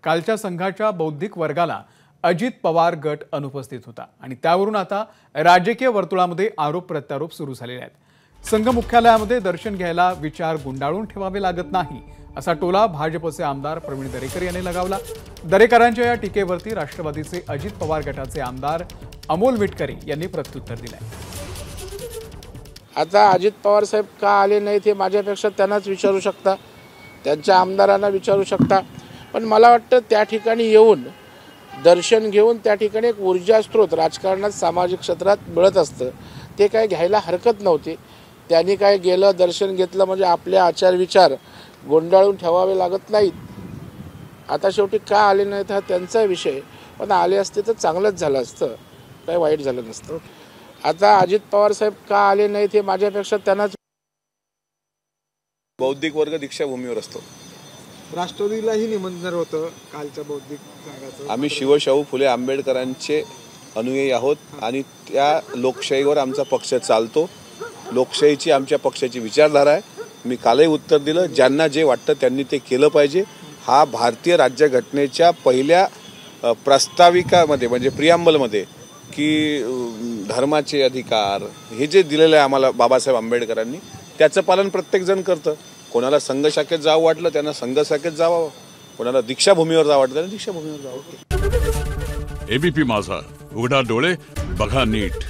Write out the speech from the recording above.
कालच्या संघाच्या बौद्धिक वर्गाला अजित पवार गट अनुपस्थित होता आणि त्यावरून आता राजकीय वर्तुळामध्ये आरोप प्रत्यारोप सुरू झालेले आहेत। संघ मुख्यालयामध्ये दर्शन घ्यायला विचार गुंडाळून ठेवावे लागत नाही असा टोला भाजपचे आमदार प्रवीण दरेकर यांनी लगावला। दरेकरांच्या या टीकेवरती राष्ट्रवादीचे अजित पवार गटाचे आमदार अमोल विटकरी यांनी प्रत्युत्तर दिलंय। आता अजित पवार साहेब का आले नाहीत हे माझ्यापेक्षा त्यांनाच विचारू शकता, त्यांच्या आमदारांना विचारू शकता। पण मला वाटतं त्या ठिकाणी येऊन दर्शन घेऊन त्या ठिकाणी एक ऊर्जा स्रोत राजकारणात सामाजिक क्षेत्रात मिळत असतं, ते काय घ्यायला हरकत नव्हती। त्यांनी काय गेलं दर्शन घेतलं म्हणजे आपले आचार विचार गोंडाळून ठेवावे लागत नाहीत। आता शेवटी का आले नाहीत हा त्यांचा विषय, पण आले असते तर चांगलंच झालं असतं, काही वाईट झालं नसतं। आता अजित पवार साहेब का आले नाहीत हे माझ्यापेक्षा त्यांनाच। बौद्धिक वर्ग दीक्षाभूमीवर असतो। राष्ट्रवादीलाही निमंत्रण होतं कालच्या बौद्धिक संघाचं। आम्ही शिवशाहू फुले आंबेडकरांचे अनुयायी आहोत आणि त्या लोकशाहीवर आमचा पक्ष चालतो। लोकशाहीची आमच्या पक्षाची विचारधारा आहे। मी कालही उत्तर दिलं, ज्यांना जे वाटतं त्यांनी ते केलं पाहिजे। हा भारतीय राज्यघटनेच्या पहिल्या प्रस्ताविकामध्ये म्हणजे प्रियांबलमध्ये की धर्माचे अधिकार हे जे दिलेलं आहे आम्हाला बाबासाहेब आंबेडकरांनी, त्याचं पालन प्रत्येकजण करतं। कोणाला संघ शाखेत जावं वाटलं त्यांना संघ शाखेत जावं, कोणाला दीक्षाभूमीवर जावं वाटलं त्यांना दीक्षाभूमीवर जावं। एबीपी माझा, उघडा डोळे बघा नीट।